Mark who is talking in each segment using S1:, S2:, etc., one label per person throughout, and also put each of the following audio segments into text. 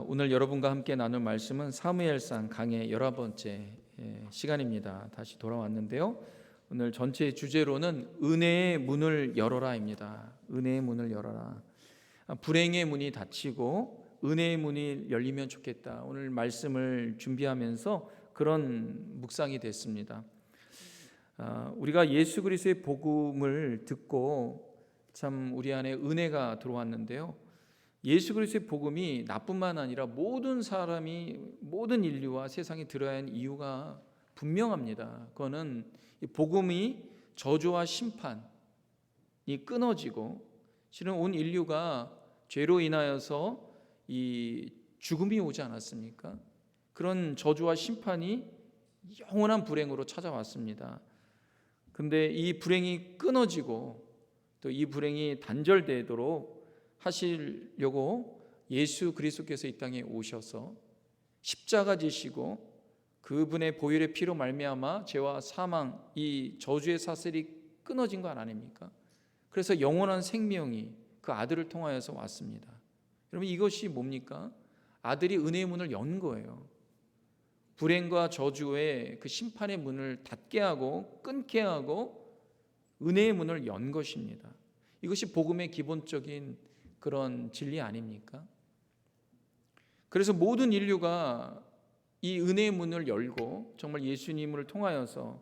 S1: 오늘 여러분과 함께 나눌 말씀은 사무엘상 강의 11번째 시간입니다. 다시 돌아왔는데요. 오늘 전체 주제로는 은혜의 문을 열어라입니다. 은혜의 문을 열어라. 불행의 문이 닫히고 은혜의 문이 열리면 좋겠다. 오늘 말씀을 준비하면서 그런 묵상이 됐습니다. 우리가 예수 그리스도의 복음을 듣고 참 우리 안에 은혜가 들어왔는데요. 예수 그리스도의 복음이 나뿐만 아니라 모든 사람이, 모든 인류와 세상에 들어야 하는 이유가 분명합니다. 그거는 이 복음이 저주와 심판이 끊어지고, 실은 온 인류가 죄로 인하여서 이 죽음이 오지 않았습니까? 그런 저주와 심판이 영원한 불행으로 찾아왔습니다. 근데 이 불행이 끊어지고 또 이 불행이 단절되도록 하시려고 예수 그리스도께서 이 땅에 오셔서 십자가 지시고 그분의 보혈의 피로 말미암아 죄와 사망, 이 저주의 사슬이 끊어진 거 아닙니까? 그래서 영원한 생명이 그 아들을 통하여서 왔습니다. 여러분, 이것이 뭡니까? 아들이 은혜의 문을 연 거예요. 불행과 저주의 그 심판의 문을 닫게 하고 끊게 하고 은혜의 문을 연 것입니다. 이것이 복음의 기본적인 그런 진리 아닙니까? 그래서 모든 인류가 이 은혜의 문을 열고 정말 예수님을 통하여서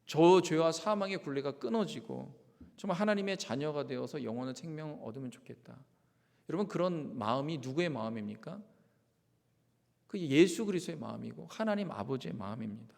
S1: 저 죄와 사망의 굴레가 끊어지고 정말 하나님의 자녀가 되어서 영원한 생명을 얻으면 좋겠다. 여러분, 그런 마음이 누구의 마음입니까? 그 예수 그리스도의 마음이고 하나님 아버지의 마음입니다.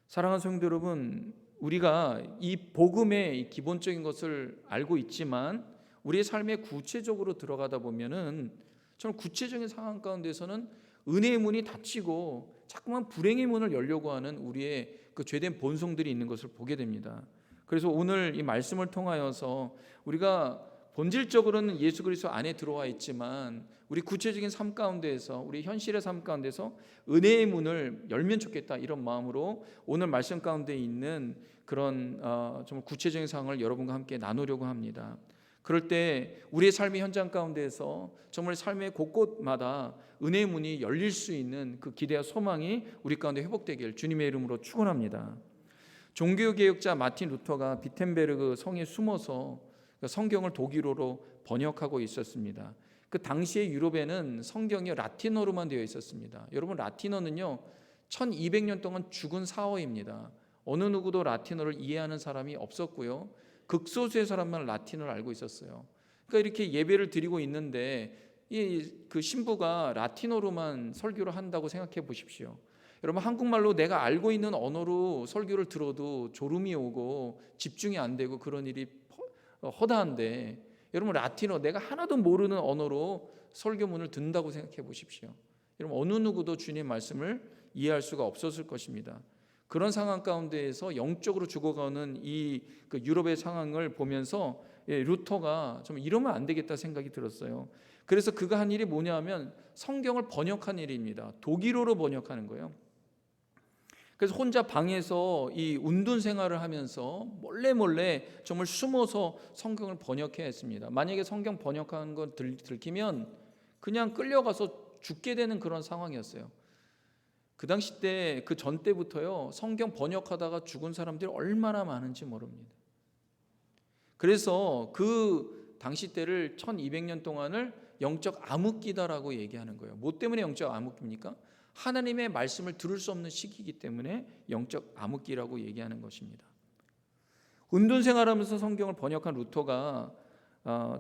S1: 사랑하는 성도 여러분, 우리가 이 복음의 기본적인 것을 알고 있지만 우리의 삶에 구체적으로 들어가다 보면은 정말 구체적인 상황 가운데서는 은혜의 문이 닫히고 자꾸만 불행의 문을 열려고 하는 우리의 그 죄된 본성들이 있는 것을 보게 됩니다. 그래서 오늘 이 말씀을 통하여서 우리가 본질적으로는 예수 그리스도 안에 들어와 있지만 우리 구체적인 삶 가운데에서, 우리 현실의 삶 가운데서 은혜의 문을 열면 좋겠다, 이런 마음으로 오늘 말씀 가운데 있는 그런 정말 구체적인 상황을 여러분과 함께 나누려고 합니다. 그럴 때 우리의 삶의 현장 가운데에서 정말 삶의 곳곳마다 은혜의 문이 열릴 수 있는 그 기대와 소망이 우리 가운데 회복되길 주님의 이름으로 축원합니다. 종교개혁자 마틴 루터가 비텐베르그 성에 숨어서 성경을 독일어로 번역하고 있었습니다. 그 당시에 유럽에는 성경이 라틴어로만 되어 있었습니다. 여러분, 라틴어는요 1200년 동안 죽은 사어입니다. 어느 누구도 라틴어를 이해하는 사람이 없었고요, 극소수의 사람만 라틴어를 알고 있었어요. 그러니까 이렇게 예배를 드리고 있는데 그 신부가 라틴어로만 설교를 한다고 생각해 보십시오. 여러분, 한국말로 내가 알고 있는 언어로 설교를 들어도 졸음이 오고 집중이 안 되고 그런 일이 허다한데, 여러분, 라틴어, 내가 하나도 모르는 언어로 설교문을 듣는다고 생각해 보십시오. 여러분, 어느 누구도 주님의 말씀을 이해할 수가 없었을 것입니다. 그런 상황 가운데에서 영적으로 죽어가는 이 그 유럽의 상황을 보면서 루터가 좀 이러면 안 되겠다 생각이 들었어요. 그래서 그가 한 일이 뭐냐면 성경을 번역한 일입니다. 독일어로 번역하는 거예요. 그래서 혼자 방에서 이 운동 생활을 하면서 몰래 정말 숨어서 성경을 번역해야 했습니다. 만약에 성경 번역하는 걸 들키면 그냥 끌려가서 죽게 되는 그런 상황이었어요. 그 당시 때, 그 전 때부터요, 성경 번역하다가 죽은 사람들이 얼마나 많은지 모릅니다. 그래서 그 당시 때를 1200년 동안을 영적 암흑기다라고 얘기하는 거예요. 뭐 때문에 영적 암흑기입니까? 하나님의 말씀을 들을 수 없는 시기이기 때문에 영적 암흑기라고 얘기하는 것입니다. 운동생활하면서 성경을 번역한 루터가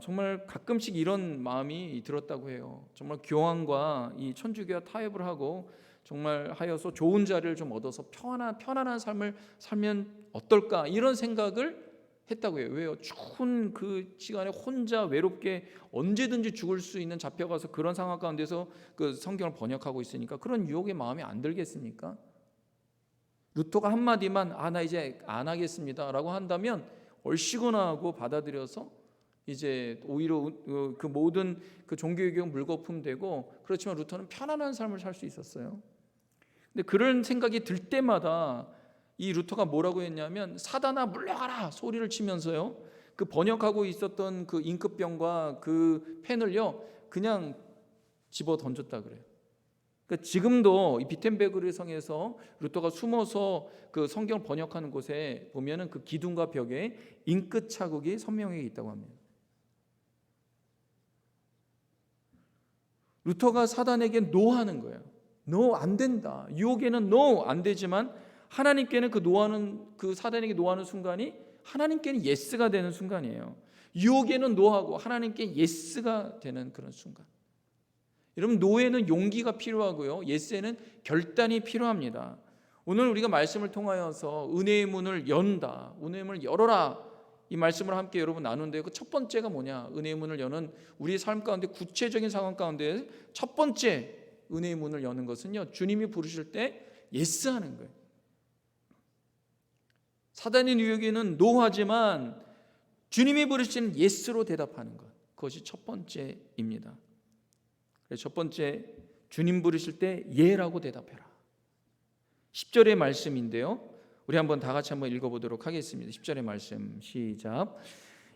S1: 정말 가끔씩 이런 마음이 들었다고 해요. 정말 교황과 이 천주교와 타협을 하고 정말 하여서 좋은 자리를 좀 얻어서 편안한 삶을 살면 어떨까, 이런 생각을 했다고 해요. 왜요? 추운 그 시간에 혼자 외롭게 언제든지 죽을 수 있는, 잡혀가서 그런 상황 가운데서 그 성경을 번역하고 있으니까 그런 유혹에 마음이 안 들겠습니까? 루터가 한마디만 나 이제 안 하겠습니다 라고 한다면 얼씨구나 하고 받아들여서 이제 오히려 그 모든 그 종교개혁 물거품되고, 그렇지만 루터는 편안한 삶을 살 수 있었어요. 근데 그런 생각이 들 때마다 이 루터가 뭐라고 했냐면 사단아 물러가라 소리를 치면서요, 그 번역하고 있었던 그 잉크병과 그 펜을요 그냥 집어 던졌다 그래요. 그러니까 지금도 이 비텐베르그 성에서 루터가 숨어서 그 성경을 번역하는 곳에 보면은 그 기둥과 벽에 잉크 자국이 선명하게 있다고 합니다. 루터가 사단에게 노하는 거예요. 노 안 된다. 유혹에는 노 안 되지만 하나님께는 그 노하는, 그 사단에게 노하는 순간이 하나님께는 예스가 되는 순간이에요. 유혹에는 노하고 하나님께 예스가 되는 그런 순간. 여러분, 노에는 용기가 필요하고요, 예스에는 결단이 필요합니다. 오늘 우리가 말씀을 통하여서 은혜의 문을 연다, 은혜의 문을 열어라, 이 말씀을 함께 여러분 나누는데요, 그 첫 번째가 뭐냐? 은혜의 문을 여는 우리 삶 가운데 구체적인 상황 가운데 첫 번째 은혜의 문을 여는 것은요, 주님이 부르실 때 예스하는 거예요. 사단의 유혹에는 노하지만 주님이 부르시는 예스로 대답하는 것, 그것이 첫 번째입니다. 첫 번째, 주님 부르실 때 예라고 대답해라. 10절의 말씀인데요, 우리 한번 다 같이 한번 읽어보도록 하겠습니다. 10절의 말씀 시작.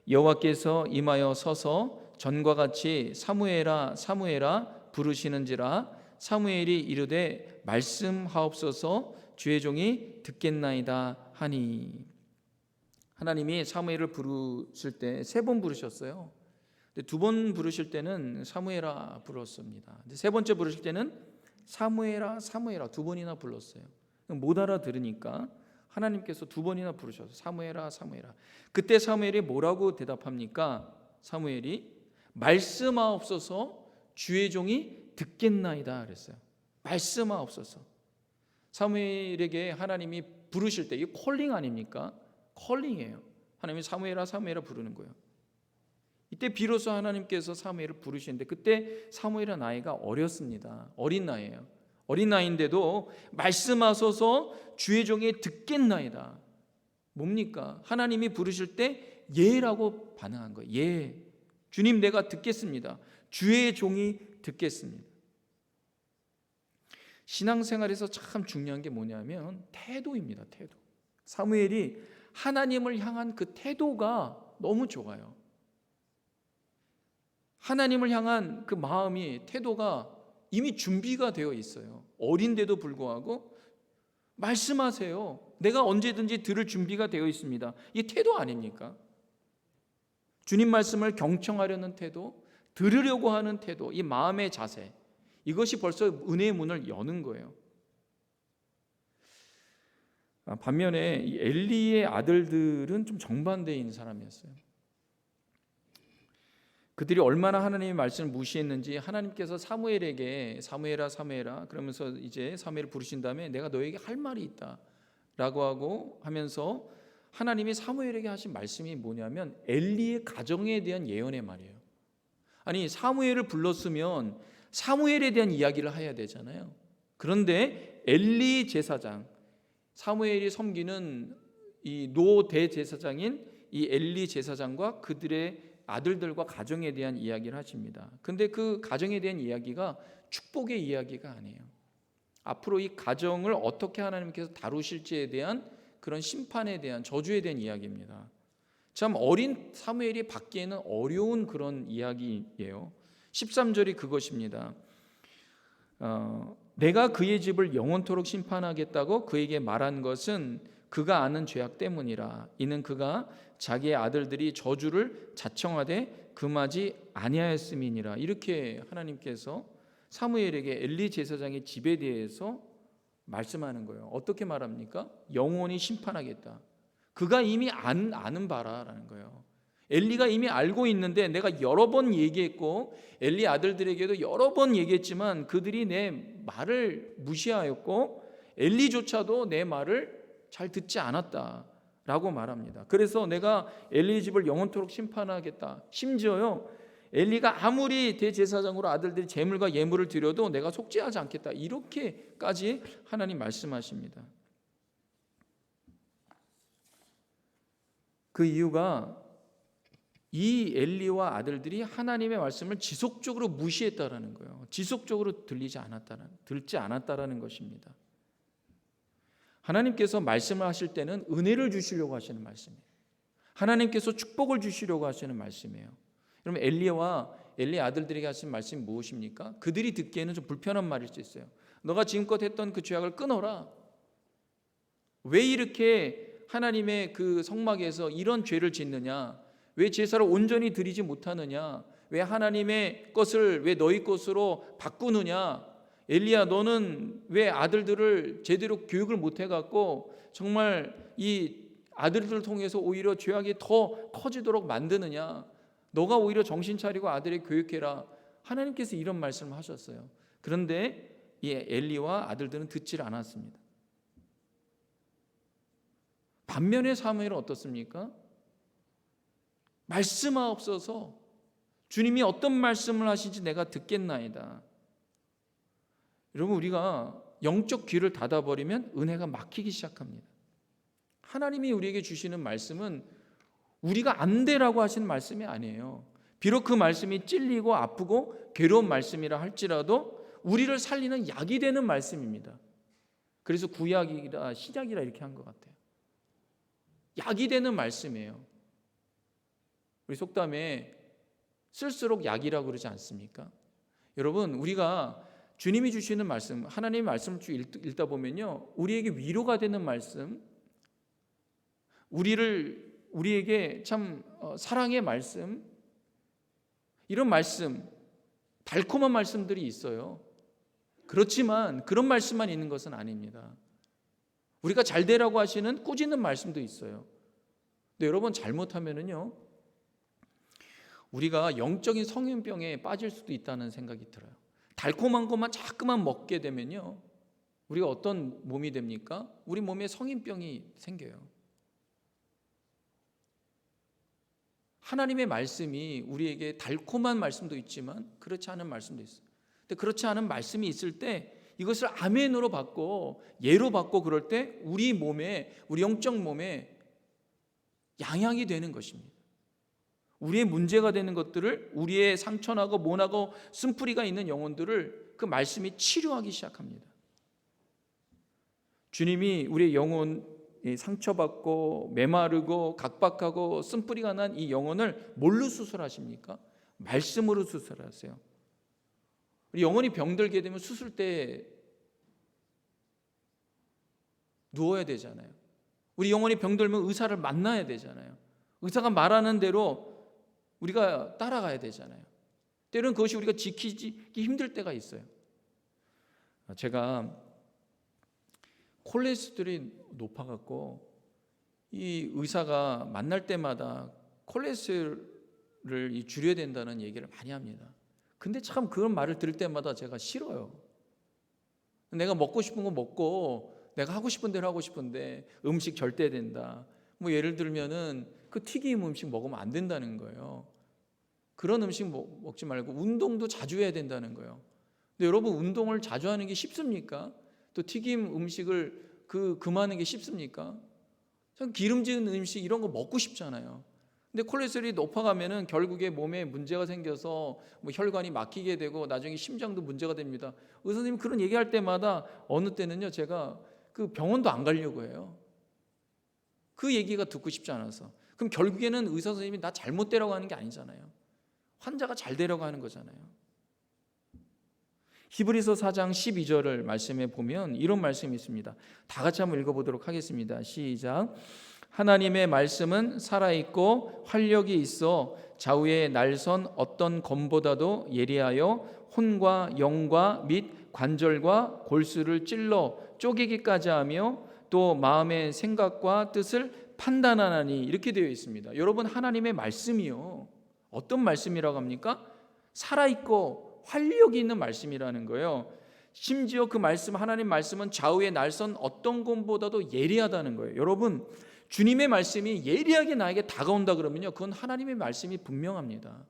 S1: 여호와께서 임하여 서서 전과 같이 사무엘아 사무엘아 부르시는지라 사무엘이 이르되 말씀하옵소서 주의 종이 듣겠나이다 하니. 하나님이 사무엘을 부르실 때 3번 부르셨어요. 두 번 부르실 때는 사무엘아 불렀습니다. 세 번째 부르실 때는 사무엘아 사무엘아 2번이나 불렀어요. 못 알아들으니까 하나님께서 2번이나 부르셔서 사무엘아 사무엘아. 그때 사무엘이 뭐라고 대답합니까? 사무엘이 말씀하옵소서 주의 종이 듣겠나이다 그랬어요. 말씀하옵소서. 사무엘에게 하나님이 부르실 때, 이게 콜링 아닙니까? 콜링이에요. 하나님이 사무엘아 사무엘아 부르는 거예요. 이때 비로소 하나님께서 사무엘을 부르시는데, 그때 사무엘의 나이가 어렸습니다. 어린 나이예요. 어린 나이인데도 말씀하소서 주의 종이 듣겠나이다. 뭡니까? 하나님이 부르실 때 예라고 반응한 거예요. 예, 주님 내가 듣겠습니다. 주의 종이 듣겠습니다. 신앙생활에서 참 중요한 게 뭐냐면 태도입니다. 태도. 사무엘이 하나님을 향한 그 태도가 너무 좋아요. 하나님을 향한 그 마음이, 태도가 이미 준비가 되어 있어요. 어린데도 불구하고 말씀하세요. 내가 언제든지 들을 준비가 되어 있습니다. 이 태도 아닙니까? 주님 말씀을 경청하려는 태도, 들으려고 하는 태도, 이 마음의 자세, 이것이 벌써 은혜의 문을 여는 거예요. 반면에 이 엘리의 아들들은 좀 정반대인 사람이었어요. 그들이 얼마나 하나님의 말씀을 무시했는지 하나님께서 사무엘에게 사무엘아 사무엘아 그러면서 이제 사무엘을 부르신 다음에 내가 너에게 할 말이 있다 라고 하고 하면서 하나님이 사무엘에게 하신 말씀이 뭐냐면 엘리의 가정에 대한 예언의 말이에요. 아니, 사무엘을 불렀으면 사무엘에 대한 이야기를 해야 되잖아요. 그런데 엘리 제사장, 사무엘이 섬기는 이 노 대제사장인 이 엘리 제사장과 그들의 아들들과 가정에 대한 이야기를 하십니다. 근데 그 가정에 대한 이야기가 축복의 이야기가 아니에요. 앞으로 이 가정을 어떻게 하나님께서 다루실지에 대한 그런 심판에 대한, 저주에 대한 이야기입니다. 참 어린 사무엘이 받기에는 어려운 그런 이야기예요. 13절이 그것입니다. 내가 그의 집을 영원토록 심판하겠다고 그에게 말한 것은 그가 아는 죄악 때문이라. 이는 그가 자기의 아들들이 저주를 자청하되 금하지 아니하였음이니라. 이렇게 하나님께서 사무엘에게 엘리 제사장의 집에 대해서 말씀하는 거예요. 어떻게 말합니까? 영원히 심판하겠다. 그가 이미 아는 바라라는 거예요. 엘리가 이미 알고 있는데 내가 여러 번 얘기했고 엘리 아들들에게도 여러 번 얘기했지만 그들이 내 말을 무시하였고 엘리조차도 내 말을 잘 듣지 않았다라고 말합니다. 그래서 내가 엘리 집을 영원토록 심판하겠다. 심지어요, 엘리가 아무리 대제사장으로 아들들이 제물과 예물을 드려도 내가 속죄하지 않겠다. 이렇게까지 하나님 말씀하십니다. 그 이유가 이 엘리와 아들들이 하나님의 말씀을 지속적으로 무시했다라는 거예요. 지속적으로 듣지 않았다라는 것입니다. 하나님께서 말씀을 하실 때는 은혜를 주시려고 하시는 말씀이에요. 하나님께서 축복을 주시려고 하시는 말씀이에요. 여러분, 엘리와 엘리 아들들에게 하신 말씀이 무엇입니까? 그들이 듣기에는 좀 불편한 말일 수 있어요. 너가 지금껏 했던 그 죄악을 끊어라. 왜 이렇게 하나님의 그 성막에서 이런 죄를 짓느냐? 왜 제사를 온전히 드리지 못하느냐? 왜 하나님의 것을 왜 너희 것으로 바꾸느냐? 엘리야, 너는 왜 아들들을 제대로 교육을 못 해갖고 정말 이 아들들을 통해서 오히려 죄악이 더 커지도록 만드느냐? 너가 오히려 정신 차리고 아들을 교육해라. 하나님께서 이런 말씀을 하셨어요. 그런데 이 엘리와 아들들은 듣질 않았습니다. 반면에 사무엘은 어떻습니까? 말씀하옵소서, 주님이 어떤 말씀을 하시지 내가 듣겠나이다. 여러분, 우리가 영적 귀를 닫아버리면 은혜가 막히기 시작합니다. 하나님이 우리에게 주시는 말씀은 우리가 안 되라고 하시는 말씀이 아니에요. 비록 그 말씀이 찔리고 아프고 괴로운 말씀이라 할지라도 우리를 살리는 약이 되는 말씀입니다. 그래서 구약이라 신약이라 이렇게 한 것 같아요. 약이 되는 말씀이에요. 우리 속담에 쓸수록 약이라고 그러지 않습니까? 여러분, 우리가 주님이 주시는 말씀, 하나님의 말씀을 쭉 읽다 보면요, 우리에게 위로가 되는 말씀, 우리에게 참 사랑의 말씀, 이런 말씀, 달콤한 말씀들이 있어요. 그렇지만 그런 말씀만 있는 것은 아닙니다. 우리가 잘 되라고 하시는 꾸짖는 말씀도 있어요. 근데 여러분, 잘못하면은요, 우리가 영적인 성인병에 빠질 수도 있다는 생각이 들어요. 달콤한 것만 자꾸만 먹게 되면요, 우리가 어떤 몸이 됩니까? 우리 몸에 성인병이 생겨요. 하나님의 말씀이 우리에게 달콤한 말씀도 있지만 그렇지 않은 말씀도 있어요. 근데 그렇지 않은 말씀이 있을 때 이것을 아멘으로 받고 예로 받고 그럴 때 우리 몸에, 우리 영적 몸에 양향이 되는 것입니다. 우리의 문제가 되는 것들을, 우리의 상처나고 모나고 쓴뿌리가 있는 영혼들을 그 말씀이 치료하기 시작합니다. 주님이 우리의 영혼, 상처받고 메마르고 각박하고 쓴뿌리가 난 이 영혼을 뭘로 수술하십니까? 말씀으로 수술하세요. 우리 영혼이 병들게 되면 수술대에 누워야 되잖아요. 우리 영혼이 병들면 의사를 만나야 되잖아요. 의사가 말하는 대로 우리가 따라가야 되잖아요. 때로는 그것이 우리가 지키기 힘들 때가 있어요. 제가 콜레스테롤이 높아갖고 이 의사가 만날 때마다 콜레스테롤을 줄여야 된다는 얘기를 많이 합니다. 근데 참 그런 말을 들을 때마다 제가 싫어요. 내가 먹고 싶은 거 먹고 내가 하고 싶은 대로 하고 싶은데 음식 절대된다. 뭐 예를 들면은 그 튀김 음식 먹으면 안 된다는 거예요. 그런 음식 먹지 말고 운동도 자주 해야 된다는 거예요. 근데 여러분, 운동을 자주 하는 게 쉽습니까? 또 튀김 음식을 금하는 게 쉽습니까? 기름진 음식 이런 거 먹고 싶잖아요. 근데 콜레스테롤이 높아가면은 결국에 몸에 문제가 생겨서 뭐 혈관이 막히게 되고 나중에 심장도 문제가 됩니다. 의사님이 그런 얘기할 때마다 어느 때는요, 제가 그 병원도 안 가려고 해요. 그 얘기가 듣고 싶지 않아서. 그럼 결국에는 의사 선생님이 나 잘못되라고 하는 게 아니잖아요. 환자가 잘 되려고 하는 거잖아요. 히브리서 4장 12절을 말씀해 보면 이런 말씀이 있습니다. 다 같이 한번 읽어보도록 하겠습니다. 시작. 하나님의 말씀은 살아있고 활력이 있어 좌우의 날선 어떤 검보다도 예리하여 혼과 영과 및 관절과 골수를 찔러 쪼개기까지 하며 또 마음의 생각과 뜻을 판단하나니, 이렇게 되어 있습니다. 여러분, 하나님의 말씀이요, 어떤 말씀이라고 합니까? 살아있고 활력이 있는 말씀이라는 거예요. 심지어 그 말씀, 하나님 말씀은 좌우의 날선 어떤 검보다도 예리하다는 거예요. 여러분, 주님의 말씀이 예리하게 나에게 다가온다 그러면요, 그건 하나님의 말씀이 분명합니다.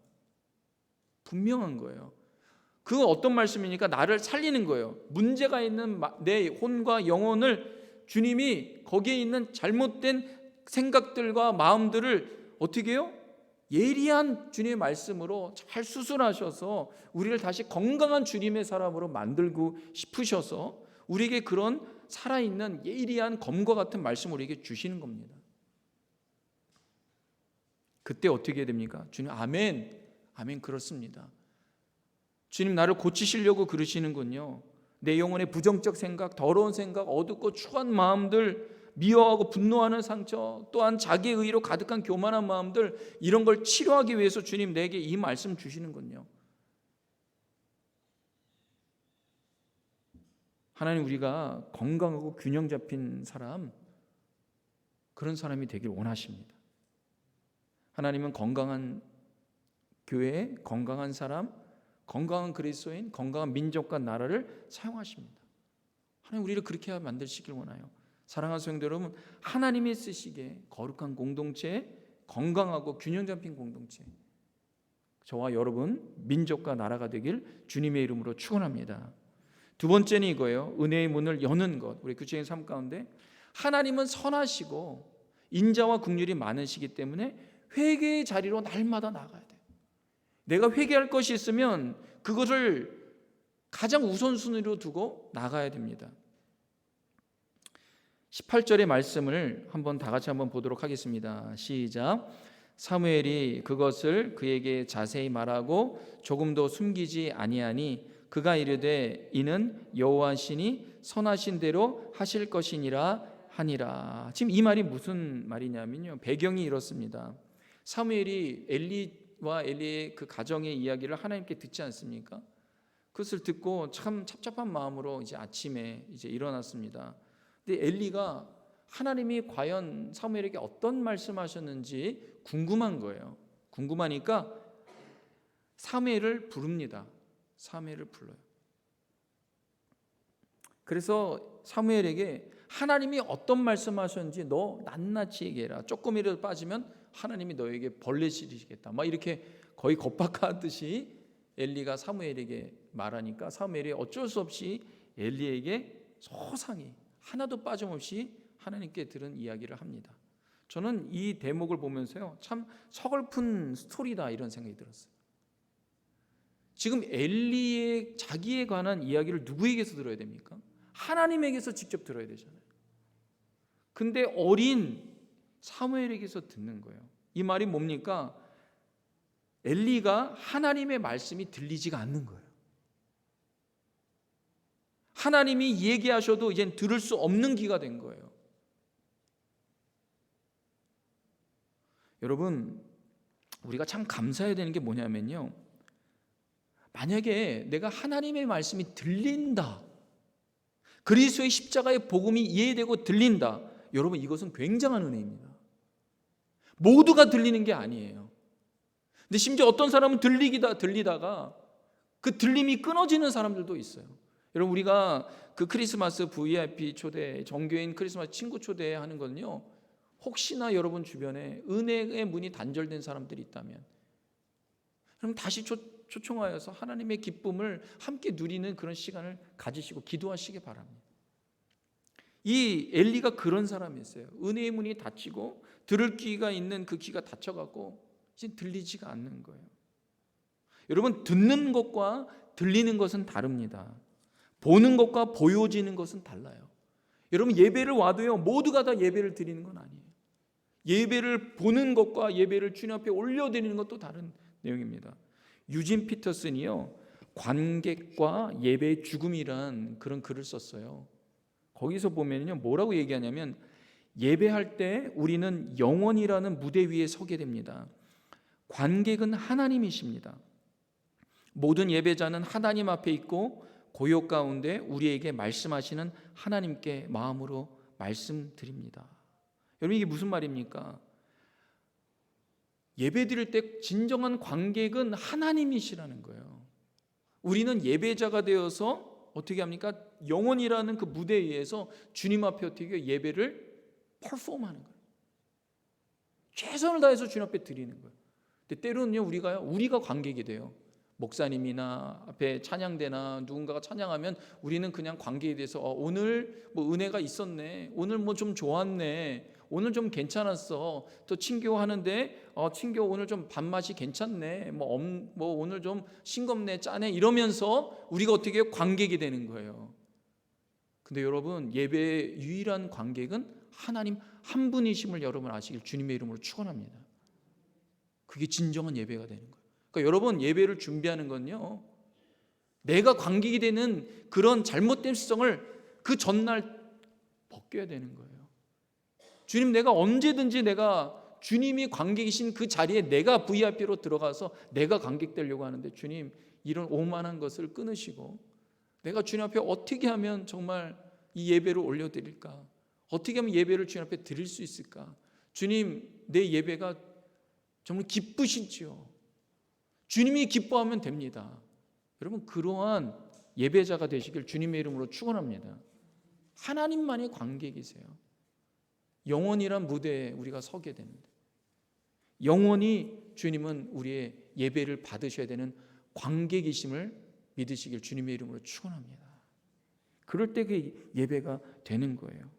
S1: 분명한 거예요. 그 어떤 말씀이니까 나를 살리는 거예요. 문제가 있는 내 혼과 영혼을 주님이 거기에 있는 잘못된 생각들과 마음들을 어떻게 해요? 예리한 주님의 말씀으로 잘 수술하셔서 우리를 다시 건강한 주님의 사람으로 만들고 싶으셔서 우리에게 그런 살아있는 예리한 검과 같은 말씀을 우리에게 주시는 겁니다. 그때 어떻게 됩니까? 주님, 아멘, 아멘. 그렇습니다. 주님 나를 고치시려고 그러시는군요. 내 영혼의 부정적 생각, 더러운 생각, 어둡고 추한 마음들, 미워하고 분노하는 상처, 또한 자기의 의로 가득한 교만한 마음들, 이런 걸 치료하기 위해서 주님 내게 이 말씀 주시는군요. 하나님, 우리가 건강하고 균형 잡힌 사람, 그런 사람이 되길 원하십니다. 하나님은 건강한 교회, 건강한 사람, 건강한 그리스도인, 건강한 민족과 나라를 사용하십니다. 하나님 우리를 그렇게 만드시길 원해요. 사랑하는 성도 여러분, 하나님이 쓰시기에 거룩한 공동체, 건강하고 균형 잡힌 공동체, 저와 여러분 민족과 나라가 되길 주님의 이름으로 축원합니다. 두 번째는 이거예요. 은혜의 문을 여는 것. 우리 구체적인 삶 가운데 하나님은 선하시고 인자와 긍휼이 많으시기 때문에 회개의 자리로 날마다 나가야 돼요. 내가 회개할 것이 있으면 그것을 가장 우선순위로 두고 나가야 됩니다. 18절의 말씀을 한번 다 같이 한번 보도록 하겠습니다. 시작. 사무엘이 그것을 그에게 자세히 말하고 조금도 숨기지 아니하니 그가 이르되 이는 여호와 신이 선하신 대로 하실 것이니라 하니라. 지금 이 말이 무슨 말이냐면요, 배경이 이렇습니다. 사무엘이 엘리와 엘리의 그 가정의 이야기를 하나님께 듣지 않습니까? 그것을 듣고 참 찹찹한 마음으로 이제 아침에 이제 일어났습니다. 근데 엘리가 하나님이 과연 사무엘에게 어떤 말씀하셨는지 궁금한 거예요. 궁금하니까 사무엘을 부릅니다. 사무엘을 불러요. 그래서 사무엘에게 하나님이 어떤 말씀하셨는지 너 낱낱이 얘기해라. 조금이라도 빠지면 하나님이 너에게 벌레 시리시겠다. 막 이렇게 거의 겁박하듯이 엘리가 사무엘에게 말하니까 사무엘이 어쩔 수 없이 엘리에게 소상히 하나도 빠짐없이 하나님께 들은 이야기를 합니다. 저는 이 대목을 보면서요, 참 서글픈 스토리다 이런 생각이 들었어요. 지금 엘리의 자기에 관한 이야기를 누구에게서 들어야 됩니까? 하나님에게서 직접 들어야 되잖아요. 근데 어린 사무엘에게서 듣는 거예요. 이 말이 뭡니까? 엘리가 하나님의 말씀이 들리지가 않는 거예요. 하나님이 얘기하셔도 이젠 들을 수 없는 기가 된 거예요. 여러분, 우리가 참 감사해야 되는 게 뭐냐면요, 만약에 내가 하나님의 말씀이 들린다, 그리스도의 십자가의 복음이 이해되고 들린다, 여러분 이것은 굉장한 은혜입니다. 모두가 들리는 게 아니에요. 근데 심지어 어떤 사람은 들리다가 그 들림이 끊어지는 사람들도 있어요. 여러분, 우리가 그 크리스마스 VIP 초대, 정교인 크리스마스 친구 초대하는 거는요, 혹시나 여러분 주변에 은혜의 문이 단절된 사람들이 있다면 그럼 다시 초청하여서 하나님의 기쁨을 함께 누리는 그런 시간을 가지시고 기도하시기 바랍니다. 이 엘리가 그런 사람이었어요. 은혜의 문이 닫히고 들을 귀가 있는 그 귀가 닫혀갖고 이제 들리지가 않는 거예요. 여러분, 듣는 것과 들리는 것은 다릅니다. 보는 것과 보여지는 것은 달라요. 여러분, 예배를 와도요, 모두가 다 예배를 드리는 건 아니에요. 예배를 보는 것과 예배를 주님 앞에 올려드리는 것도 다른 내용입니다. 유진 피터슨이요, 관객과 예배의 죽음이란 그런 글을 썼어요. 거기서 보면요, 뭐라고 얘기하냐면 예배할 때 우리는 영원이라는 무대 위에 서게 됩니다. 관객은 하나님이십니다. 모든 예배자는 하나님 앞에 있고 고요 가운데 우리에게 말씀하시는 하나님께 마음으로 말씀드립니다. 여러분, 이게 무슨 말입니까? 예배 드릴 때 진정한 관객은 하나님이시라는 거예요. 우리는 예배자가 되어서 어떻게 합니까? 영원이라는 그 무대 위에서 주님 앞에 어떻게 예배를 퍼폼하는 거예요. 최선을 다해서 주님 앞에 드리는 거예요. 근데 때로는요, 우리가 관객이 돼요. 목사님이나 앞에 찬양대나 누군가가 찬양하면 우리는 그냥 관객에 대해서 오늘 뭐 은혜가 있었네, 오늘 뭐 좀 좋았네, 오늘 좀 괜찮았어, 또 친교하는데 친교 오늘 좀 밥맛이 괜찮네, 뭐 오늘 좀 싱겁네, 짜네, 이러면서 우리가 어떻게 관객이 되는 거예요. 근데 여러분, 예배의 유일한 관객은 하나님 한 분이심을 여러분 아시길 주님의 이름으로 축원합니다. 그게 진정한 예배가 되는 거예요. 그러니까 여러분, 예배를 준비하는 건요, 내가 관객이 되는 그런 잘못된 습성을 그 전날 벗겨야 되는 거예요. 주님, 내가 언제든지 내가 주님이 관객이신 그 자리에 내가 VIP로 들어가서 내가 관객 되려고 하는데, 주님, 이런 오만한 것을 끊으시고 내가 주님 앞에 어떻게 하면 정말 이 예배를 올려드릴까? 어떻게 하면 예배를 주님 앞에 드릴 수 있을까? 주님, 내 예배가 정말 기쁘시지요. 주님이 기뻐하면 됩니다. 여러분, 그러한 예배자가 되시길 주님의 이름으로 축원합니다. 하나님만이 관객이세요. 영원이란 무대에 우리가 서게 됩니다. 영원히 주님은 우리의 예배를 받으셔야 되는 관객이심을 믿으시길 주님의 이름으로 축원합니다. 그럴 때 그 예배가 되는 거예요.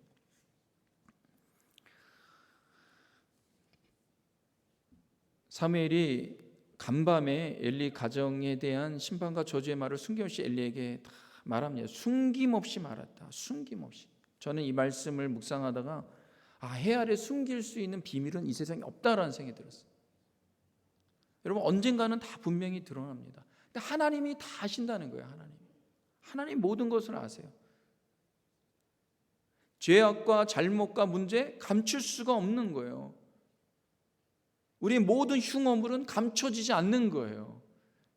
S1: 사무엘이 간밤에 엘리 가정에 대한 심판과 저주의 말을 숨김없이 엘리에게 다 말합니다. 숨김없이 말했다. 숨김없이. 저는 이 말씀을 묵상하다가 해 아래 숨길 수 있는 비밀은 이 세상에 없다라는 생각이 들었어요. 여러분, 언젠가는 다 분명히 드러납니다. 근데 하나님이 다 아신다는 거예요. 하나님 모든 것을 아세요. 죄악과 잘못과 문제 감출 수가 없는 거예요. 우리의 모든 흉어물은 감춰지지 않는 거예요.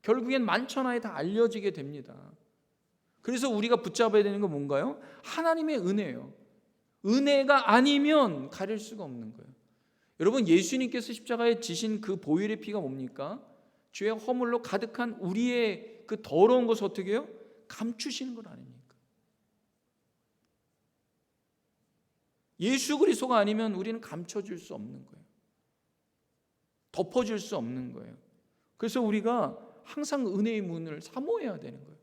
S1: 결국엔 만천하에 다 알려지게 됩니다. 그래서 우리가 붙잡아야 되는 건 뭔가요? 하나님의 은혜예요. 은혜가 아니면 가릴 수가 없는 거예요. 여러분, 예수님께서 십자가에 지신 그 보혈의 피가 뭡니까? 죄의 허물로 가득한 우리의 그 더러운 것을 어떻게 해요? 감추시는 것 아닙니까? 예수 그리스도가 아니면 우리는 감춰줄 수 없는 거예요. 덮어줄 수 없는 거예요. 그래서 우리가 항상 은혜의 문을 사모해야 되는 거예요.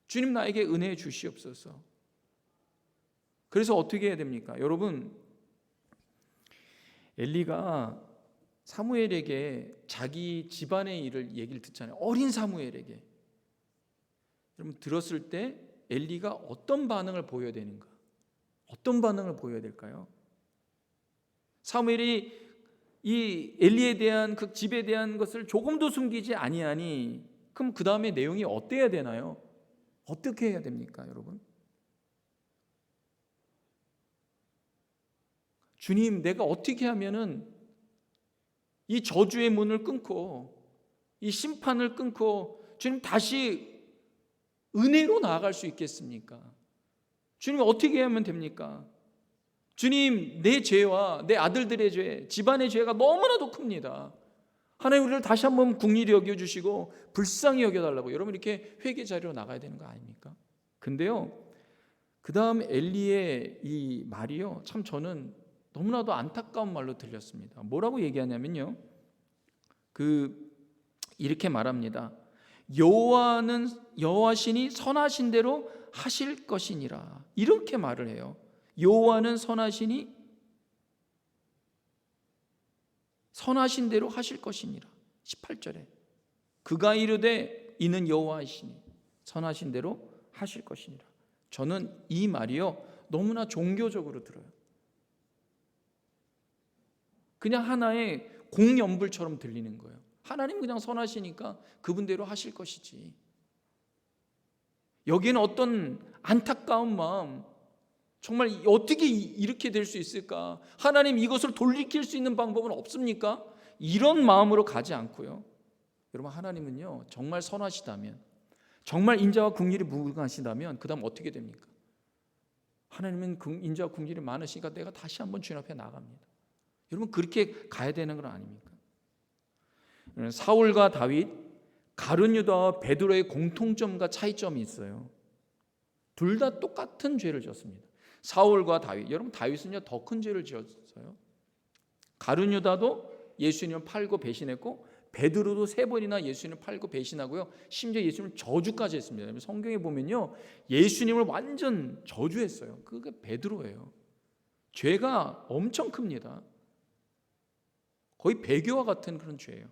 S1: 주님, 나에게 은혜 주시옵소서. 그래서 어떻게 해야 됩니까? 여러분, 엘리가 사무엘에게 자기 집안의 일을 얘기를 듣잖아요. 어린 사무엘에게. 여러분, 들었을 때 엘리가 어떤 반응을 보여야 되는가? 어떤 반응을 보여야 될까요? 사무엘이 이 엘리에 대한 그 집에 대한 것을 조금도 숨기지 아니하니, 그럼 그 다음에 내용이 어때야 되나요? 어떻게 해야 됩니까, 여러분? 주님, 내가 어떻게 하면은 이 저주의 문을 끊고 이 심판을 끊고 주님 다시 은혜로 나아갈 수 있겠습니까? 주님, 어떻게 하면 됩니까? 주님, 내 죄와 내 아들들의 죄, 집안의 죄가 너무나도 큽니다. 하나님, 우리를 다시 한번 긍휼히 여겨주시고 불쌍히 여겨달라고 여러분 이렇게 회개 자리로 나가야 되는 거 아닙니까? 근데요, 그 다음 엘리의 이 말이요, 참 저는 너무나도 안타까운 말로 들렸습니다. 뭐라고 얘기하냐면요, 이렇게 말합니다. 여호와신이 선하신 대로 하실 것이니라. 이렇게 말을 해요. 여호와는 선하신 대로 하실 것이니라. 18절에 그가 이르되 이는 여호와이시니 선하신 대로 하실 것이니라. 저는 이 말이요, 너무나 종교적으로 들어요. 그냥 하나의 공연불처럼 들리는 거예요. 하나님 그냥 선하시니까 그분대로 하실 것이지. 여기에는 어떤 안타까운 마음, 정말 어떻게 이렇게 될 수 있을까? 하나님, 이것을 돌이킬 수 있는 방법은 없습니까? 이런 마음으로 가지 않고요, 여러분, 하나님은요 정말 선하시다면, 정말 인자와 긍휼이 무궁하시다면 그 다음 어떻게 됩니까? 하나님은 인자와 긍휼이 많으시니까 내가 다시 한번 주님 앞에 나갑니다. 여러분, 그렇게 가야 되는 건 아닙니까? 사울과 다윗, 가룟 유다와 베드로의 공통점과 차이점이 있어요. 둘 다 똑같은 죄를 지었습니다. 사울과 다윗, 여러분, 다윗은요 더 큰 죄를 지었어요. 가룟 유다도 예수님을 팔고 배신했고, 베드로도 3번이나 예수님을 팔고 배신하고요, 심지어 예수님을 저주까지 했습니다. 성경에 보면요, 예수님을 완전 저주했어요. 그게 베드로예요. 죄가 엄청 큽니다. 거의 배교와 같은 그런 죄예요.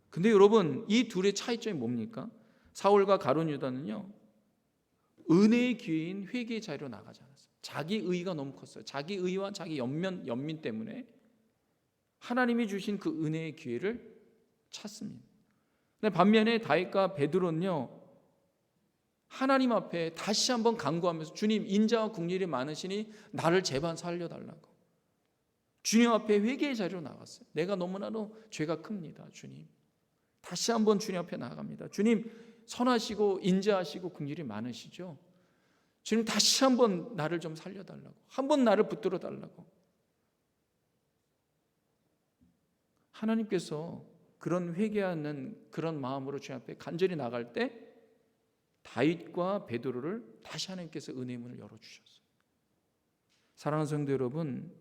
S1: 근데 여러분, 이 둘의 차이점이 뭡니까? 사울과 가룟 유다는요, 은혜의 기회인 회개의 자리로 나가지 않았어요. 자기 의가 너무 컸어요. 자기 의와 자기 연민 때문에 하나님이 주신 그 은혜의 기회를 찾습니다. 근데 반면에 다윗과 베드로는요, 하나님 앞에 다시 한번 간구하면서 주님, 인자와 긍휼이 많으시니 나를 제발 살려달라고 주님 앞에 회개의 자리로 나갔어요. 내가 너무나도 죄가 큽니다. 주님, 다시 한번 주님 앞에 나아갑니다. 주님, 선하시고 인자하시고 긍휼이 많으시죠. 주님, 다시 한번 나를 좀 살려달라고, 한번 나를 붙들어 달라고. 하나님께서 그런 회개하는 그런 마음으로 주님 앞에 간절히 나갈 때 다윗과 베드로를 다시 하나님께서 은혜의 문을 열어주셨어요. 사랑하는 성도 여러분,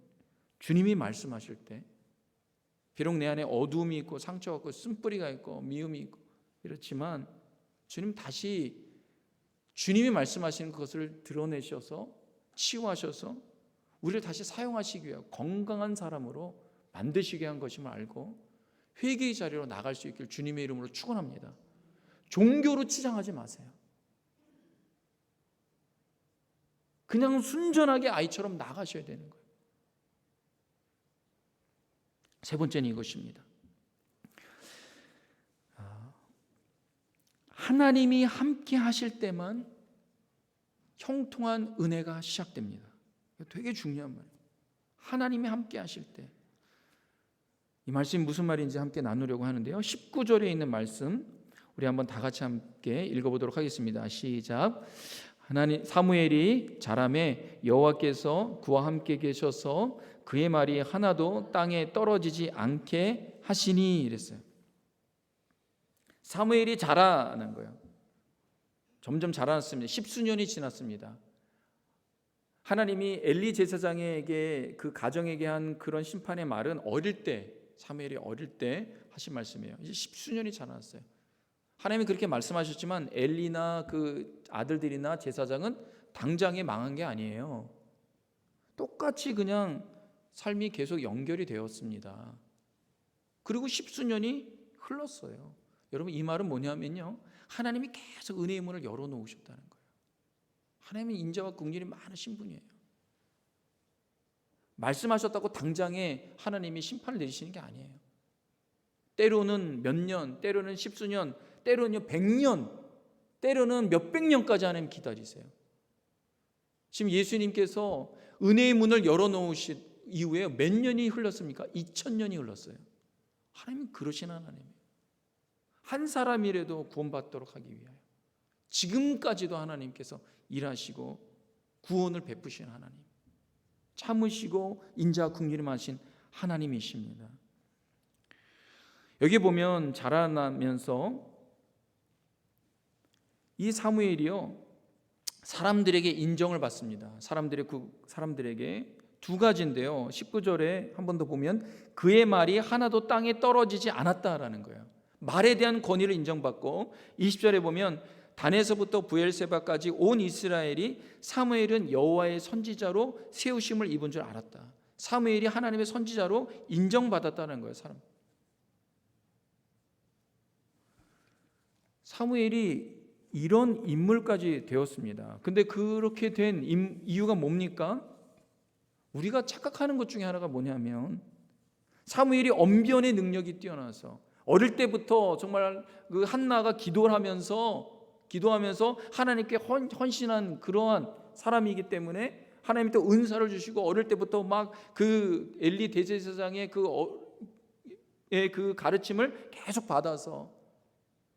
S1: 주님이 말씀하실 때 비록 내 안에 어두움이 있고 상처가 있고 쓴뿌리가 있고 미움이 있고 이렇지만 주님 다시 주님이 말씀하시는 것을 드러내셔서 치유하셔서 우리를 다시 사용하시기 위해 건강한 사람으로 만드시게 한 것임을 알고 회개의 자리로 나갈 수 있길 주님의 이름으로 축원합니다. 종교로 치장하지 마세요. 그냥 순전하게 아이처럼 나가셔야 되는 거예요. 세 번째는 이것입니다. 하나님이 함께 하실 때만 형통한 은혜가 시작됩니다. 되게 중요한 말이에요. 하나님이 함께 하실 때. 이 말씀이 무슨 말인지 함께 나누려고 하는데요. 19절에 있는 말씀 우리 한번 다 같이 함께 읽어보도록 하겠습니다. 시작. 사무엘이 자라매 여호와께서 그와 함께 계셔서 그의 말이 하나도 땅에 떨어지지 않게 하시니 이랬어요. 사무엘이 자라는 거예요. 점점 자라났습니다. 10수년이 지났습니다. 하나님이 엘리 제사장에게 그 가정에게 한 그런 심판의 말은 어릴 때, 사무엘이 어릴 때 하신 말씀이에요. 이제 10수년이 지났어요. 하나님이 그렇게 말씀하셨지만 엘리나 그 아들들이나 제사장은 당장에 망한 게 아니에요. 똑같이 그냥 삶이 계속 연결이 되었습니다. 그리고 10수년이 흘렀어요. 여러분, 이 말은 뭐냐면요, 하나님이 계속 은혜의 문을 열어놓으셨다는 거예요. 하나님은 인자와 긍휼이 많으신 분이에요. 말씀하셨다고 당장에 하나님이 심판을 내리시는 게 아니에요. 때로는 몇 년, 때로는 10수년, 때로는 100년, 때로는 몇백 년까지 하나님 기다리세요. 지금 예수님께서 은혜의 문을 열어놓으신 이후에 몇 년이 흘렀습니까? 2000년이 흘렀어요. 하나님은 그러신 하나님이에요. 한 사람이라도 구원받도록 하기 위하여 지금까지도 하나님께서 일하시고 구원을 베푸시는 하나님, 참으시고 인자와 긍휼이 많으신 하나님이십니다. 여기 보면 자라나면서 이 사무엘이요, 사람들에게 인정을 받습니다. 사람들에게 두 가지인데요. 19절에 한 번 더 보면 그의 말이 하나도 땅에 떨어지지 않았다라는 거예요. 말에 대한 권위를 인정받고, 20절에 보면 단에서부터 부엘세바까지 온 이스라엘이 사무엘은 여호와의 선지자로 세우심을 입은 줄 알았다. 사무엘이 하나님의 선지자로 인정받았다는 거예요. 사무엘이 이런 인물까지 되었습니다. 근데 그렇게 된 이유가 뭡니까? 우리가 착각하는 것 중에 하나가 뭐냐면, 사무엘이 언변의 능력이 뛰어나서 어릴 때부터 정말 그 한나가 기도하면서 하나님께 헌신한 그러한 사람이기 때문에 하나님이 또 은사를 주시고, 어릴 때부터 막 그 엘리 대제사장의 그 가르침을 계속 받아서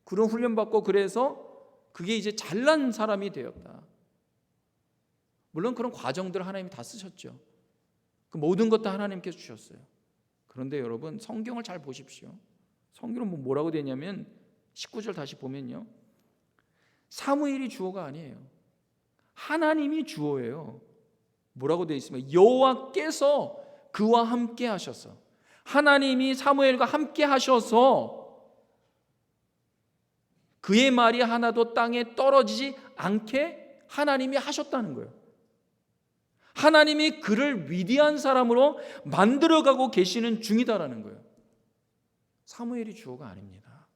S1: 그런 훈련받고, 그래서 그게 이제 잘난 사람이 되었다. 물론 그런 과정들을 하나님이 다 쓰셨죠. 그 모든 것 다 하나님께서 주셨어요. 그런데 여러분, 성경을 잘 보십시오. 성경은 뭐라고 되냐면 19절 다시 보면요, 사무엘이 주어가 아니에요. 하나님이 주어예요. 뭐라고 되어 있습니까? 여호와께서 그와 함께 하셔서, 하나님이 사무엘과 함께 하셔서 그의 말이 하나도 땅에 떨어지지 않게 하나님이 하셨다는 거예요. 하나님이 그를 위대한 사람으로 만들어가고 계시는 중이다라는 거예요. 사무엘이 주어가 아닙니다.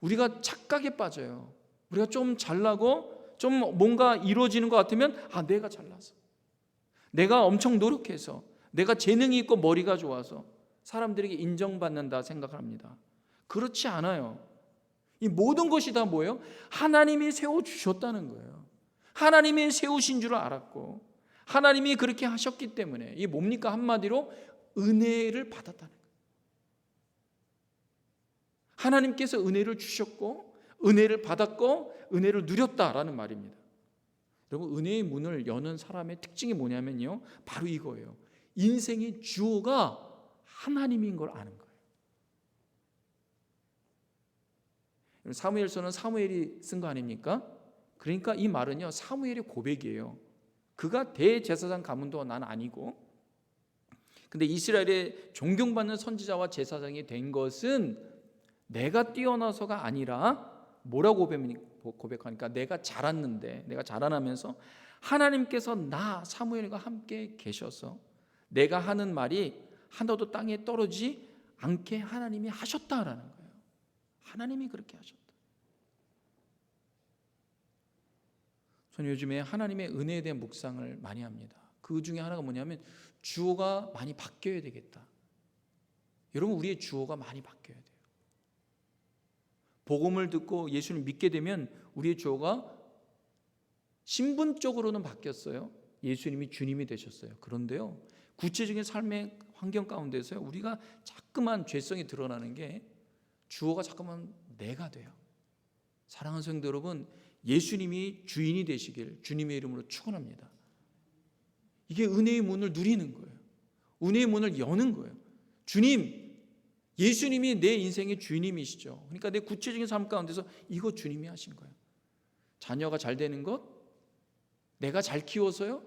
S1: 우리가 착각에 빠져요. 우리가 좀 잘나고 좀 뭔가 이루어지는 것 같으면 내가 잘나서, 내가 엄청 노력해서, 내가 재능이 있고 머리가 좋아서 사람들에게 인정받는다 생각합니다. 그렇지 않아요. 이 모든 것이 다 뭐예요? 하나님이 세워주셨다는 거예요. 하나님이 세우신 줄 알았고 하나님이 그렇게 하셨기 때문에 이게 뭡니까? 한마디로 은혜를 받았다는 거예요. 하나님께서 은혜를 주셨고 은혜를 받았고 은혜를 누렸다라는 말입니다. 여러분, 은혜의 문을 여는 사람의 특징이 뭐냐면요, 바로 이거예요. 인생의 주어가 하나님인 걸 아는 거예요. 사무엘서는 사무엘이 쓴 거 아닙니까? 그러니까 이 말은요, 사무엘의 고백이에요. 그가 대제사장 가문도 난 아니고, 근데 이스라엘의 존경받는 선지자와 제사장이 된 것은 내가 뛰어나서가 아니라 뭐라고 고백하니까 내가 자랐는데, 내가 자라나면서 하나님께서 나 사무엘과 함께 계셔서 내가 하는 말이 하나도 땅에 떨어지지 않게 하나님이 하셨다라는 거예요. 하나님이 그렇게 하셨다. 저는 요즘에 하나님의 은혜에 대한 묵상을 많이 합니다. 그 중에 하나가 뭐냐면 주어가 많이 바뀌어야 되겠다. 여러분, 우리의 주어가 많이 바뀌어야 돼요. 복음을 듣고 예수를 믿게 되면 우리의 주어가 신분적으로는 바뀌었어요. 예수님이 주님이 되셨어요. 그런데요, 구체적인 삶의 환경 가운데서 우리가 자꾸만 죄성이 드러나는 게 주어가 자꾸만 내가 돼요. 사랑하는 성도 여러분, 예수님이 주인이 되시길 주님의 이름으로 축원합니다. 이게 은혜의 문을 누리는 거예요. 은혜의 문을 여는 거예요. 주님, 예수님이 내 인생의 주님이시죠. 그러니까 내 구체적인 삶 가운데서 이거 주님이 하신 거예요. 자녀가 잘 되는 것, 내가 잘 키워서요.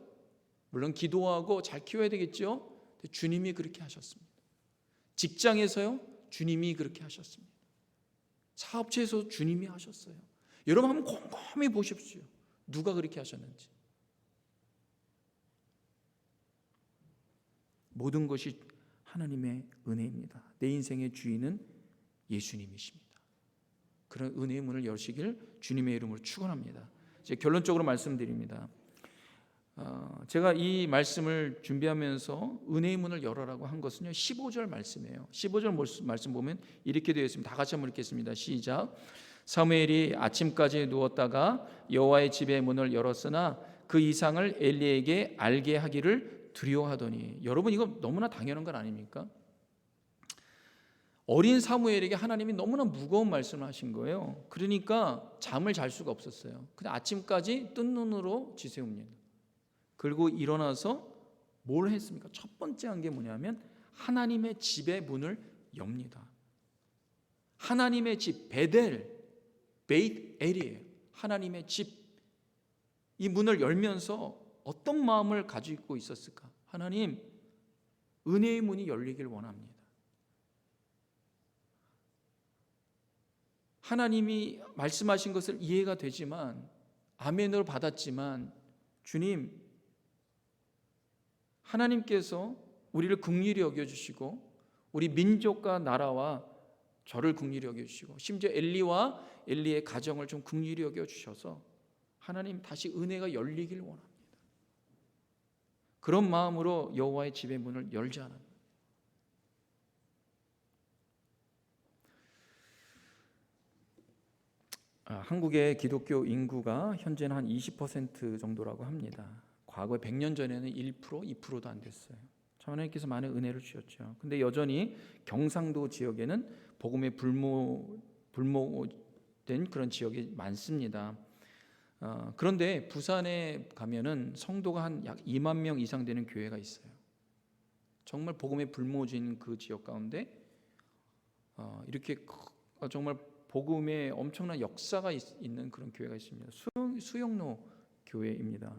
S1: 물론 기도하고 잘 키워야 되겠죠. 주님이 그렇게 하셨습니다. 직장에서요, 주님이 그렇게 하셨습니다. 사업체에서 주님이 하셨어요. 여러분 한번 곰곰이 보십시오. 누가 그렇게 하셨는지. 모든 것이 하나님의 은혜입니다. 내 인생의 주인은 예수님이십니다. 그런 은혜의 문을 여시길 주님의 이름으로 축원합니다. 이제 결론적으로 말씀드립니다. 제가 이 말씀을 준비하면서 은혜의 문을 열어라고 한 것은요, 15절 말씀이에요. 15절 말씀 보면 이렇게 되어 있습니다. 다 같이 한번 읽겠습니다. 시작. 사무엘이 아침까지 누웠다가 여호와의 집의 문을 열었으나 그 이상을 엘리에게 알게 하기를 두려워하더니. 여러분, 이거 너무나 당연한 건 아닙니까? 어린 사무엘에게 하나님이 너무나 무거운 말씀을 하신 거예요. 그러니까 잠을 잘 수가 없었어요. 그냥 아침까지 뜬 눈으로 지새웁니다. 그리고 일어나서 뭘 했습니까? 첫 번째 한 게 뭐냐면 하나님의 집의 문을 엽니다. 하나님의 집, 베델, 베이트 엘이에요. 하나님의 집. 이 문을 열면서 어떤 마음을 가지고 있었을까? 하나님, 은혜의 문이 열리길 원합니다. 하나님이 말씀하신 것을 이해가 되지만, 아멘으로 받았지만, 주님, 하나님께서 우리를 긍휼히 여겨주시고 우리 민족과 나라와 저를 긍휼히 여겨주시고 심지어 엘리의 가정을 좀 긍휼히 여겨주셔서 하나님 다시 은혜가 열리길 원합니다. 그런 마음으로 여호와의 집의 문을 열자는. 한국의 기독교 인구가 현재는 한 20% 정도라고 합니다. 과거 100년 전에는 1%, 2%도 안 됐어요. 하나님께서 많은 은혜를 주셨죠. 근데 여전히 경상도 지역에는 복음에 불모된 그런 지역이 많습니다. 그런데 부산에 가면은 성도가 한 약 2만 명 이상 되는 교회가 있어요. 정말 복음에 불모진 그 지역 가운데 이렇게 정말 복음에 엄청난 역사가 있는 그런 교회가 있습니다. 수영로 교회입니다.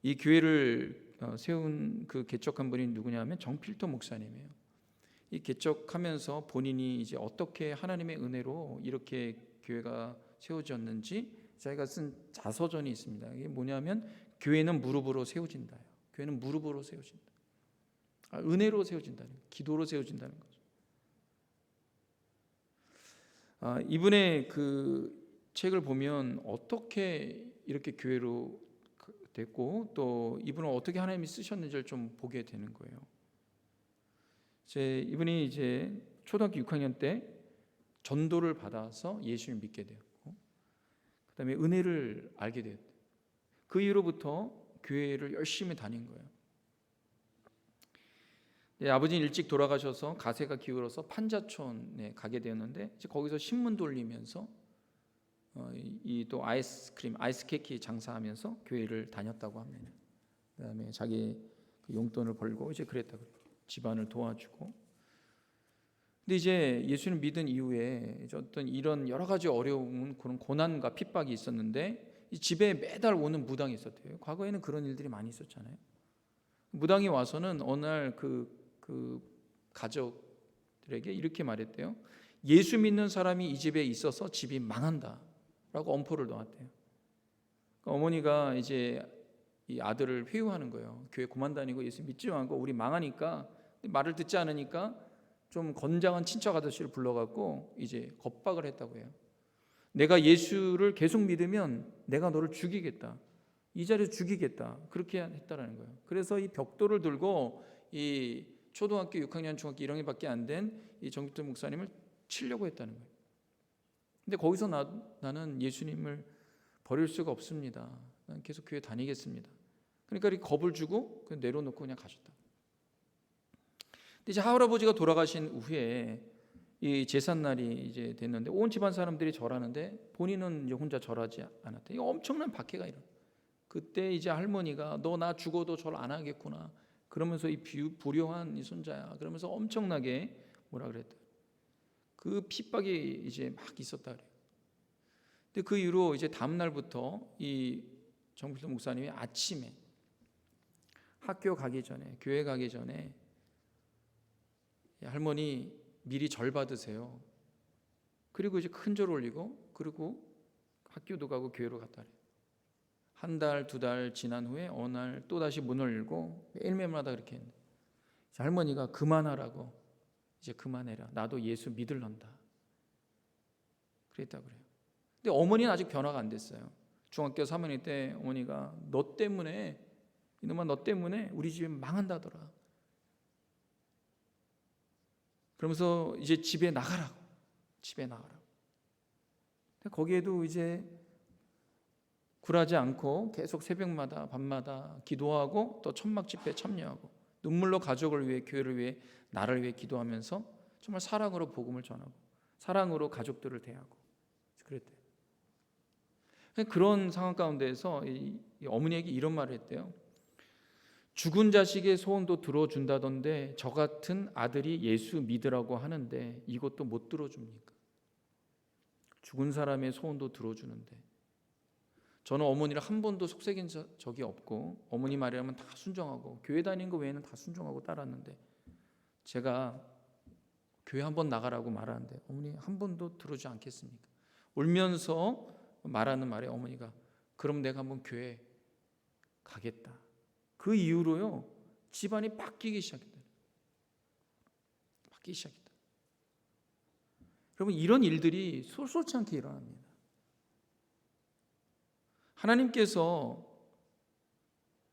S1: 이 교회를 세운 그 개척한 분이 누구냐면 정필도 목사님이에요. 이 개척하면서 본인이 이제 어떻게 하나님의 은혜로 이렇게 교회가 세워졌는지 자기가 쓴 자서전이 있습니다. 이게 뭐냐면 교회는 무릎으로 세워진다. 교회는 무릎으로 세워진다. 은혜로 세워진다는 거예요. 기도로 세워진다는 거죠. 이분의 그 책을 보면 어떻게 이렇게 교회로 됐고 또 이분을 어떻게 하나님이 쓰셨는지를 좀 보게 되는 거예요. 이분이 이제 초등학교 6학년 때 전도를 받아서 예수를 믿게 되었고, 그다음에 은혜를 알게 되었대요. 그 이후로부터 교회를 열심히 다닌 거예요. 아버지는 일찍 돌아가셔서 가세가 기울어서 판자촌에 가게 되었는데, 이제 거기서 신문 돌리면서 이 또 아이스크림, 아이스 케이크 장사하면서 교회를 다녔다고 합니다. 그다음에 자기 용돈을 벌고 이제 그랬다고, 집안을 도와주고. 근데 이제 예수를 믿은 이후에 어떤 이런 여러 가지 어려운 그런 고난과 핍박이 있었는데, 이 집에 매달 오는 무당이 있었대요. 과거에는 그런 일들이 많이 있었잖아요. 무당이 와서는 어느 날 그 가족들에게 이렇게 말했대요. 예수 믿는 사람이 이 집에 있어서 집이 망한다라고 엄포를 놓았대요. 그러니까 어머니가 이제 이 아들을 회유하는 거예요. 교회 그만 다니고 예수 믿지 않고 우리 망하니까, 말을 듣지 않으니까 좀 건장한 친척 아저씨를 불러갖고 이제 겁박을 했다고 해요. 내가 예수를 계속 믿으면 내가 너를 죽이겠다, 이 자리에서 죽이겠다, 그렇게 했다라는 거예요. 그래서 이 벽돌을 들고 이 초등학교 6학년, 중학교 1학년밖에 안 된 이 정규태 목사님을 치려고 했다는 거예요. 근데 거기서 나는 예수님을 버릴 수가 없습니다. 나는 계속 교회 다니겠습니다. 그러니까 이 겁을 주고 그냥 내려놓고 그냥 가셨다. 근데 이제 할아버지가 돌아가신 후에 이 제삿날이 이제 됐는데 온 집안 사람들이 절하는데 본인은 이제 혼자 절하지 않았대. 이거 엄청난 박해가 일어나. 그때 이제 할머니가 너 나 죽어도 절 안 하겠구나, 그러면서 이 불효한 이 손자야, 그러면서 엄청나게 뭐라 그랬다. 그 핍박이 이제 막 있었다 그래요. 근데 그 이후로 이제 다음 날부터 이 정필도 목사님이 아침에 학교 가기 전에, 교회 가기 전에 할머니 미리 절 받으세요. 그리고 이제 큰 절 올리고, 그리고 학교도 가고 교회로 갔다 그래요. 한 달, 두 달 지난 후에 어느 날 또 다시 문을 열고 매일매일마다 그렇게 했는데, 할머니가 그만하라고, 이제 그만해라, 나도 예수 믿을런다, 그랬다고 그래요. 근데 어머니는 아직 변화가 안 됐어요. 중학교 3학년 때 어머니가 너 때문에, 이놈아 너 때문에 우리 집이 망한다더라, 그러면서 이제 집에 나가라고. 거기에도 이제 굴하지 않고 계속 새벽마다 밤마다 기도하고 또 천막 집회에 참여하고 눈물로 가족을 위해, 교회를 위해, 나를 위해 기도하면서 정말 사랑으로 복음을 전하고 사랑으로 가족들을 대하고 그랬대요. 그런 상황 가운데에서 이 어머니에게 이런 말을 했대요. 죽은 자식의 소원도 들어준다던데 저 같은 아들이 예수 믿으라고 하는데 이것도 못 들어줍니까? 죽은 사람의 소원도 들어주는데. 저는 어머니를 한 번도 속삭인 적이 없고 어머니 말이라면 다 순종하고 교회 다니는 거 외에는 다 순종하고 따랐는데, 제가 교회 한 번 나가라고 말하는데 어머니 한 번도 들어주지 않겠습니까? 울면서 말하는 말에 어머니가 그럼 내가 한번 교회 가겠다. 그 이후로요 집안이 바뀌기 시작했다. 여러분, 이런 일들이 솔솔치 않게 일어납니다. 하나님께서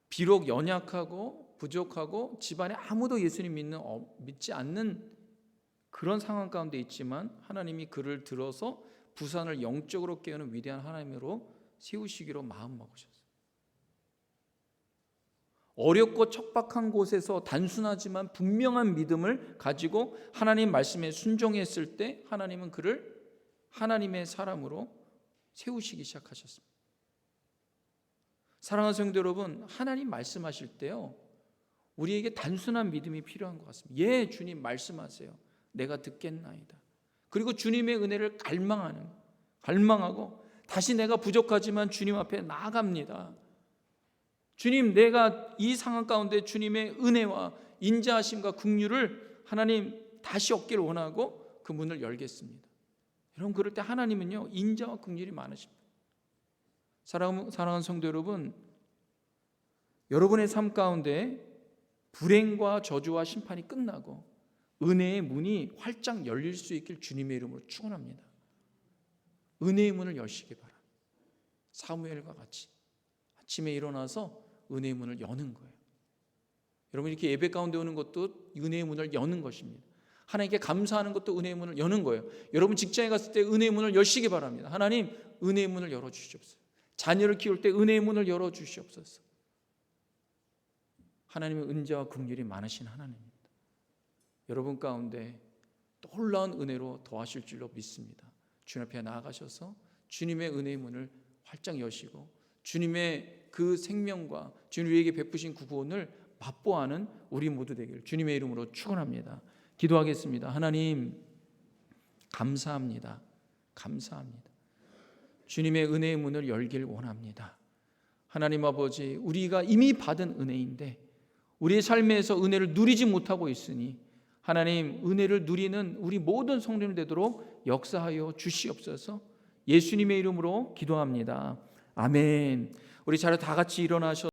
S1: 비록 연약하고 부족하고 집안에 아무도 예수님 믿지 않는 그런 상황 가운데 있지만, 하나님이 그를 들어서 부산을 영적으로 깨우는 위대한 하나님으로 세우시기로 마음먹으셨어요. 어렵고 척박한 곳에서 단순하지만 분명한 믿음을 가지고 하나님 말씀에 순종했을 때 하나님은 그를 하나님의 사람으로 세우시기 시작하셨습니다. 사랑하는 성도 여러분, 하나님 말씀하실 때요 우리에게 단순한 믿음이 필요한 것 같습니다. 예, 주님 말씀하세요. 내가 듣겠나이다. 그리고 주님의 은혜를 갈망하고 다시 내가 부족하지만 주님 앞에 나아갑니다. 주님, 내가 이 상황 가운데 주님의 은혜와 인자하심과 긍휼을 하나님 다시 얻기를 원하고 그 문을 열겠습니다. 여러분, 그럴 때 하나님은요 인자와 긍휼이 많으십니다. 사랑하는 성도 여러분, 여러분의 삶 가운데 불행과 저주와 심판이 끝나고 은혜의 문이 활짝 열릴 수 있길 주님의 이름으로 축원합니다. 은혜의 문을 여시기 바랍니다. 사무엘과 같이 아침에 일어나서 은혜의 문을 여는 거예요. 여러분, 이렇게 예배 가운데 오는 것도 은혜의 문을 여는 것입니다. 하나님께 감사하는 것도 은혜의 문을 여는 거예요. 여러분 직장에 갔을 때 은혜의 문을 여시기 바랍니다. 하나님 은혜의 문을 열어주시옵소서. 자녀를 키울 때 은혜의 문을 열어주시옵소서. 하나님은 은혜와 긍휼이 많으신 하나님입니다. 여러분 가운데 놀라운 은혜로 더하실 줄로 믿습니다. 주님 앞에 나아가셔서 주님의 은혜의 문을 활짝 여시고 주님의 그 생명과 주님 우리에게 베푸신 그 구원을 맛보아하는 우리 모두 되기를 주님의 이름으로 축원합니다. 기도하겠습니다. 하나님 감사합니다. 감사합니다. 주님의 은혜의 문을 열길 원합니다. 하나님 아버지, 우리가 이미 받은 은혜인데 우리의 삶에서 은혜를 누리지 못하고 있으니 하나님 은혜를 누리는 우리 모든 성도님 되도록 역사하여 주시옵소서. 예수님의 이름으로 기도합니다. 아멘. 우리 자료 다 같이 일어나셔